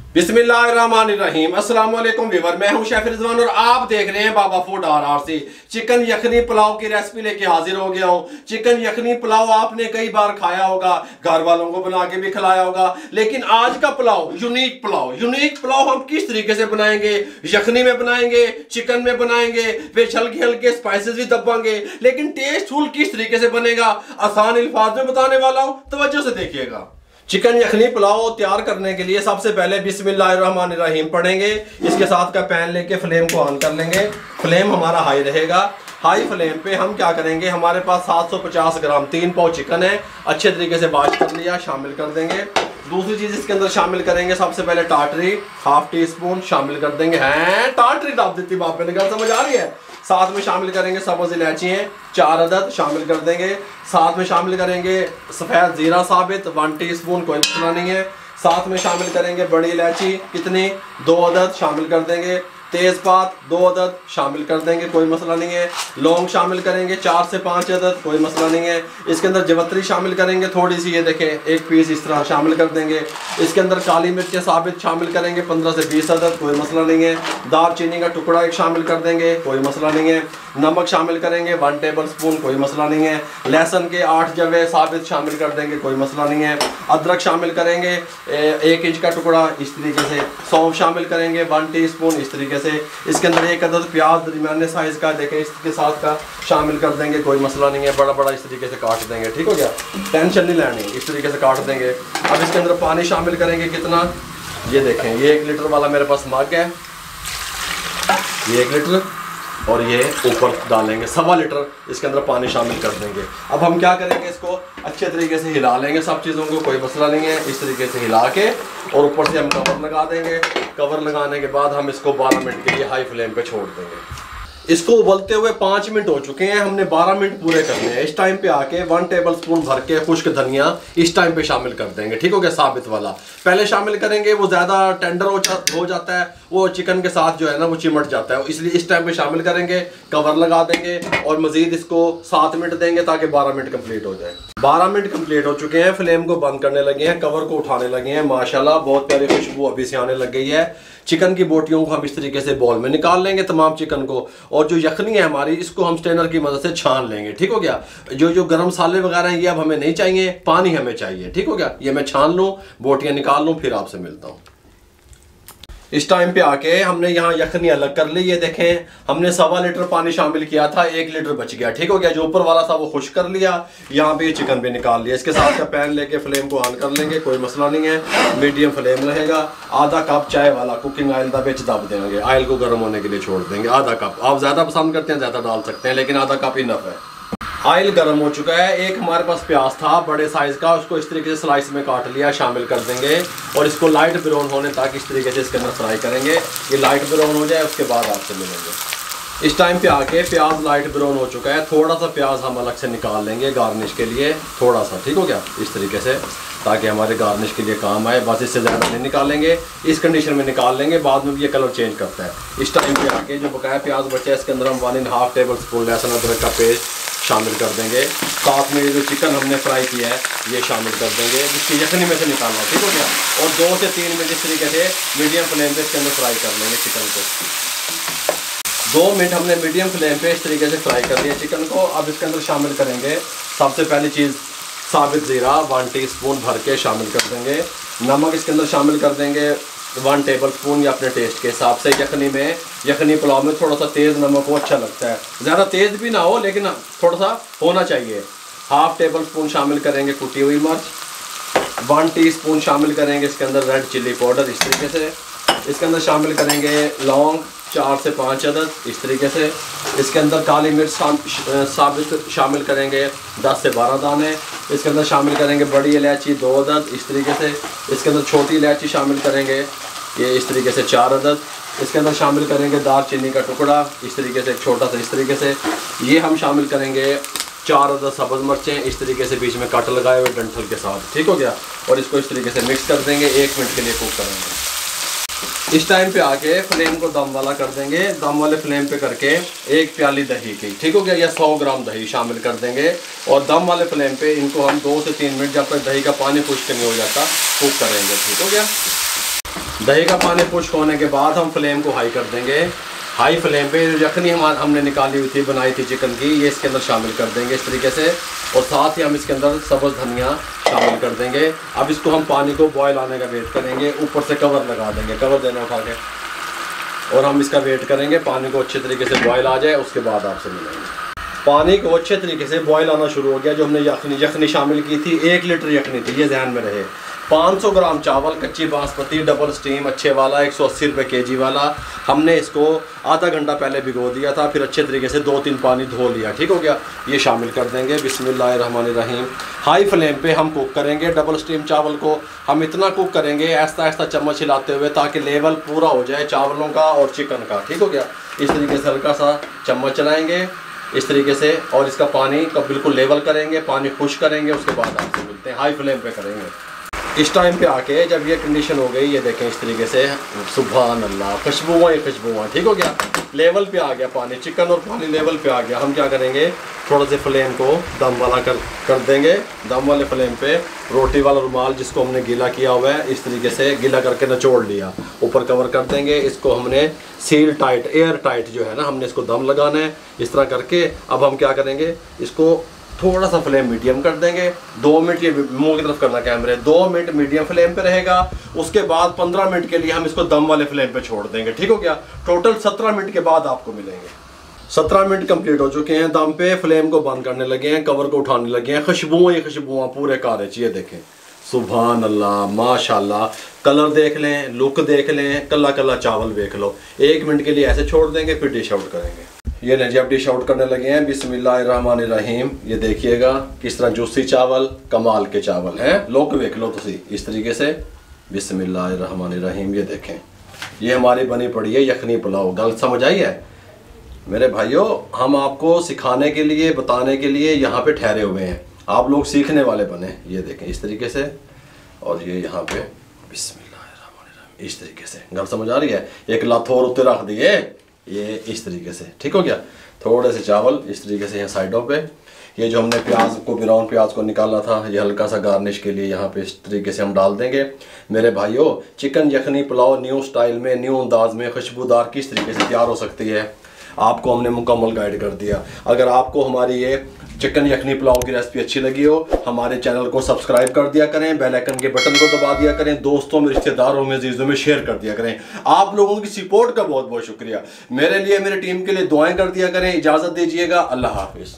बिस्मिल्लाहिर्रहमानिर्रहीम। अस्सलाम वालेकुम व्यूअर, मैं हूं शेफ रिजवान और आप देख रहे हैं बाबा फूड RRC। चिकन यखनी पुलाव की रेसिपी लेके हाजिर हो गया हूं। चिकन यखनी पुलाव आपने कई बार खाया होगा, घर वालों को बना के भी खिलाया होगा, लेकिन आज का पुलाव यूनिक पुलाव हम किस तरीके से बनाएंगे? यखनी में बनाएंगे, चिकन में बनाएंगे, फिर हल्के हल्के स्पाइसेस भी दबाएंगे, लेकिन टेस्टफुल किस तरीके से बनेगा आसान अल्फाज में बताने वाला हूं, तवज्जो से देखिएगा। चिकन यखनी पुलाव तैयार करने के लिए सबसे पहले बिस्मिल्लाहिर्रहमानिर्रहीम पढ़ेंगे। इसके साथ का पैन लेके फ्लेम को ऑन कर लेंगे। फ्लेम हमारा हाई रहेगा। हाई फ्लेम पे हम क्या करेंगे, हमारे पास 750 ग्राम 3 पाव चिकन है, अच्छे तरीके से वॉश कर लिया, शामिल कर देंगे। दूसरी चीज इसके अंदर शामिल करेंगे, सबसे पहले टाटरी हाफ टी स्पून शामिल कर देंगे। हैं टाटरी डाल देती बाप ने, क्या समझ आ रही है? साथ में शामिल करेंगे सब्ज इलायची है 4 अदद शामिल कर देंगे। साथ में शामिल करेंगे सफ़ेद जीरा साबित 1 टीस्पून, कोई मसला नहीं है। साथ में शामिल करेंगे बड़ी इलायची कितनी 2 अदद शामिल कर देंगे। तेज़पात 2 अदद शामिल कर देंगे, कोई मसला नहीं है। लौंग शामिल करेंगे 4 से 5 अदद, कोई मसला नहीं है। इसके अंदर जवत्री शामिल करेंगे थोड़ी सी, ये देखें 1 पीस इस तरह शामिल कर देंगे। इसके अंदर काली मिर्चें साबित शामिल करेंगे 15 से 20 अदद, कोई मसला नहीं है। दालचीनी का टुकड़ा 1 शामिल कर देंगे, कोई मसला नहीं है। नमक शामिल करेंगे 1 टेबल स्पून, कोई मसला नहीं है। लहसुन के 8 जवे साबित शामिल कर देंगे, कोई मसला नहीं है। अदरक शामिल करेंगे 1 इंच का टुकड़ा इस तरीके से। सौंफ शामिल करेंगे 1 टीस्पून इस तरीके से। इसके अंदर 1 अदद प्याज दरमियाने साइज का देखें इसके साथ का शामिल कर देंगे, कोई मसला नहीं है। बड़ा बड़ा इस तरीके से काट देंगे, ठीक हो गया, टेंशन नहीं लेनी, इस तरीके से काट देंगे। अब इसके अंदर पानी शामिल करेंगे कितना, ये देखें, ये 1 लीटर वाला मेरे पास मग है, ये 1 लीटर, और ये ऊपर डालेंगे 1.25 लीटर इसके अंदर पानी शामिल कर देंगे। अब हम क्या करेंगे, इसको अच्छे तरीके से हिला लेंगे सब चीज़ों को, कोई मसला नहीं है। इस तरीके से हिला के और ऊपर से हम कवर लगा देंगे। कवर लगाने के बाद हम इसको 12 मिनट के लिए हाई फ्लेम पे छोड़ देंगे। इसको उबलते हुए 5 मिनट हो चुके हैं, हमने 12 मिनट पूरे करने हैं। इस टाइम पे आके 1 टेबल स्पून भर के खुश्क धनिया इस टाइम पे शामिल कर देंगे, ठीक हो गया, साबित वाला। पहले शामिल करेंगे वो ज़्यादा टेंडर हो जाता है, वो चिकन के साथ जो है ना वो चिमट जाता है, इसलिए इस टाइम पे शामिल करेंगे। कवर लगा देंगे और मजीद इसको 7 मिनट देंगे ताकि 12 मिनट कंप्लीट हो जाए। 12 मिनट कंप्लीट हो चुके हैं, फ्लेम को बंद करने लगे हैं, कवर को उठाने लगे हैं। माशाल्लाह बहुत प्यारी खुशबू अभी से आने लग गई है। चिकन की बोटियों को हम इस तरीके से बॉल में निकाल लेंगे तमाम चिकन को, और जो यखनी है हमारी इसको हम स्ट्रेनर की मदद से छान लेंगे, ठीक हो गया। जो गरम मसाले वगैरह हैं ये अब हमें नहीं चाहिए, पानी हमें चाहिए, ठीक हो गया। ये मैं छान लूँ, बोटियां निकाल लूँ, फिर आपसे मिलता हूँ। इस टाइम पे आके हमने यहाँ यखनी अलग कर ली, ये देखें हमने 1.25 लीटर पानी शामिल किया था, 1 लीटर बच गया, ठीक हो गया। जो ऊपर वाला था वो खुश कर लिया, यहाँ पे चिकन भी निकाल लिया। इसके साथ का पैन लेके फ्लेम को ऑन कर लेंगे, कोई मसला नहीं है, मीडियम फ्लेम रहेगा। आधा कप चाय वाला कुकिंग ऑयल का बेच दब देंगे, ऑयल को गर्म होने के लिए छोड़ देंगे। आधा कप, आप ज़्यादा पसंद करते हैं ज़्यादा डाल सकते हैं, लेकिन आधा कप इनफ है। ऑयल गर्म हो चुका है। एक हमारे पास प्याज था बड़े साइज का, उसको इस तरीके से स्लाइस में काट लिया, शामिल कर देंगे और इसको लाइट ब्राउन होने तक इस तरीके से इसके अंदर फ्राई करेंगे। ये लाइट ब्राउन हो जाए उसके बाद आपसे मिलेंगे। इस टाइम पे आके प्याज लाइट ब्राउन हो चुका है, थोड़ा सा प्याज हम अलग से निकाल लेंगे गार्निश के लिए, थोड़ा सा, ठीक हो गया, इस तरीके से, ताकि हमारे गार्निश के लिए काम आए। बस इससे ज़्यादा नहीं निकालेंगे, इस कंडीशन में निकाल लेंगे, बाद में भी ये कलर चेंज करता है। इस टाइम पे आके जो बकाया प्याज बचा है इसके अंदर हम 1.5 टेबल स्पून लहसुन अदरक का पेस्ट शामिल कर देंगे। साथ में ये जो चिकन हमने फ्राई किया है ये शामिल कर देंगे, जिसकी यखनी में से निकालना, ठीक हो गया। और 2 से 3 मिनट इस तरीके से मीडियम फ्लेम पे इसके अंदर फ्राई कर लेंगे चिकन को। 2 मिनट हमने मीडियम फ्लेम पे इस तरीके से फ्राई कर लिया चिकन को। अब इसके अंदर शामिल करेंगे सबसे पहली चीज़ साबित ज़ीरा 1 टीस्पून भर के शामिल कर देंगे। नमक इसके अंदर शामिल कर देंगे 1 टेबल स्पून या अपने टेस्ट के हिसाब से। यखनी पुलाव में थोड़ा सा तेज़ नमक हो, अच्छा लगता है, ज़्यादा तेज़ भी ना हो लेकिन थोड़ा सा होना चाहिए। हाफ टेबल स्पून शामिल करेंगे कुटी हुई मिर्च, 1 टीस्पून शामिल करेंगे इसके अंदर रेड चिल्ली पाउडर इस तरीके से। इसके अंदर शामिल करेंगे लौंग 4 से 5 अदद इस तरीके से। इसके अंदर काली मिर्च साबित शामिल करेंगे 10 से 12 दाने। इसके अंदर शामिल करेंगे बड़ी इलायची 2 अदद इस तरीके से। इसके अंदर छोटी इलायची शामिल करेंगे ये इस तरीके से 4 अदद। इसके अंदर शामिल करेंगे दालचीनी का टुकड़ा इस तरीके से, एक छोटा सा इस तरीके से। ये हम शामिल करेंगे 4 अदद सब्ज़ मिर्चें इस तरीके से बीच में कट लगाए हुए डंठल के साथ, ठीक हो गया। और इसको इस तरीके से मिक्स कर देंगे, 1 मिनट के लिए कुक करेंगे। इस टाइम पे आके फ्लेम को दम वाला कर देंगे, दम वाले फ्लेम पे करके 1 प्याली दही की, ठीक हो गया, या 100 ग्राम दही शामिल कर देंगे। और दम वाले फ्लेम पे इनको हम 2 से 3 मिनट जब तक दही का पानी खुश्क नहीं हो जाता कुक करेंगे, ठीक हो गया। दही का पानी खुश्क होने के बाद हम फ्लेम को हाई कर देंगे। हाई फ्लेम पे जो यखनी हमने निकाली हुई थी, बनाई थी चिकन की, ये इसके अंदर शामिल कर देंगे इस तरीके से। और साथ ही हम इसके अंदर सब्ज़ धनिया शामिल कर देंगे। अब इसको हम पानी को बॉयल आने का वेट करेंगे, ऊपर से कवर लगा देंगे, कवर देना उठा के, और हम इसका वेट करेंगे पानी को अच्छे तरीके से बॉयल आ जाए, उसके बाद आपसे मिलेंगे। पानी को अच्छे तरीके से बॉयल आना शुरू हो गया। जो हमने यखनी शामिल की थी, 1 लीटर यखनी थी, ये ध्यान में रहे। 500 ग्राम चावल कच्ची बासमती डबल स्टीम अच्छे वाला 180 रुपये kg वाला, हमने इसको आधा घंटा पहले भिगो दिया था, फिर अच्छे तरीके से 2-3 पानी धो लिया, ठीक हो गया। ये शामिल कर देंगे। बिस्मिल्लाहिर्रहमानिर्रहीम। हाई फ्लेम पे हम कुक करेंगे डबल स्टीम चावल को। हम इतना कुक करेंगे ऐसा ऐसा चम्मच हिलाते हुए, ताकि लेवल पूरा हो जाए चावलों का और चिकन का, ठीक हो गया। इस तरीके से हल्का सा चम्मच चलाएँगे इस तरीके से, और इसका पानी का बिल्कुल लेवल करेंगे, पानी खुश करेंगे, उसके बाद आपसे मिलते हैं। हाई फ्लेम पे करेंगे। इस टाइम पे आके जब ये कंडीशन हो गई, ये देखें इस तरीके से, सुभान अल्लाह, खुशबुआँ ही खुशबुआँ, ठीक हो गया। लेवल पे आ गया पानी, चिकन और पानी लेवल पे आ गया। हम क्या करेंगे, थोड़ा से फ्लेम को दम वाला कर देंगे। दम वाले फ्लेम पे रोटी वाला रुमाल जिसको हमने गीला किया हुआ है, इस तरीके से गीला करके निचोड़ लिया, ऊपर कवर कर देंगे। इसको हमने सील टाइट, एयर टाइट जो है ना, हमने इसको दम लगाना है इस तरह करके। अब हम क्या करेंगे, इसको थोड़ा सा फ्लेम मीडियम कर देंगे। 2 मिनट, ये मुंह की तरफ करना कैमरे, 2 मिनट मीडियम फ्लेम पे रहेगा। उसके बाद 15 मिनट के लिए हम इसको दम वाले फ्लेम पे छोड़ देंगे, ठीक हो गया। टोटल 17 मिनट के बाद आपको मिलेंगे। 17 मिनट कंप्लीट हो चुके हैं। दम पे फ्लेम को बंद करने लगे हैं, कवर को उठाने लगे हैं। खुशबुआँ ही खुशबुआँ पूरे कारेच, ये देखें, सुभान अल्लाह, माशाल्लाह। कलर देख लें, लुक देख लें, कल्ला कल्ला चावल देख लो। 1 मिनट के लिए ऐसे छोड़ देंगे, फिर डिश आउट करेंगे। ये नहीं जी, अब डिश आउट करने लगे हैं। बिस्मिल्लाहिर्रहमानिर्रहीम। ये देखिएगा किस तरह जूसी चावल, कमाल के चावल हैं। लोग देख लो तुसी इस तरीके से। बिस्मिल्लाहिर्रहमानिर्रहीम। ये देखें, ये हमारी बनी पड़ी है यखनी पुलाव। गल समझ आई है मेरे भाइयों? हम आपको सिखाने के लिए, बताने के लिए यहाँ पे ठहरे हुए हैं, आप लोग सीखने वाले बने। ये देखें इस तरीके से, और ये यहाँ पे बिस्मिल्लाहिर्रहमानिर्रहीम इस तरीके से। गल समझ आ रही है? एक लाथोर उत्ते रख दिए, ये इस तरीके से, ठीक हो गया। थोड़े से चावल इस तरीके से यहाँ साइडों पे। ये जो हमने प्याज को, ब्राउन प्याज को निकाला था, ये हल्का सा गार्निश के लिए यहाँ पे इस तरीके से हम डाल देंगे। मेरे भाइयों, चिकन यखनी पुलाव न्यू स्टाइल में, न्यू अंदाज में, खुशबूदार किस तरीके से तैयार हो सकती है, आपको हमने मुकम्मल गाइड कर दिया। अगर आपको हमारी ये चिकन यखनी पुलाव की रेसिपी अच्छी लगी हो, हमारे चैनल को सब्सक्राइब कर दिया करें, बेल आइकन के बटन को दबा दिया करें, दोस्तों में, रिश्तेदारों में, अजीजों में शेयर कर दिया करें। आप लोगों की सपोर्ट का बहुत बहुत शुक्रिया। मेरे लिए, मेरी टीम के लिए दुआएं कर दिया करें। इजाज़त दीजिएगा। अल्लाह हाफिज़।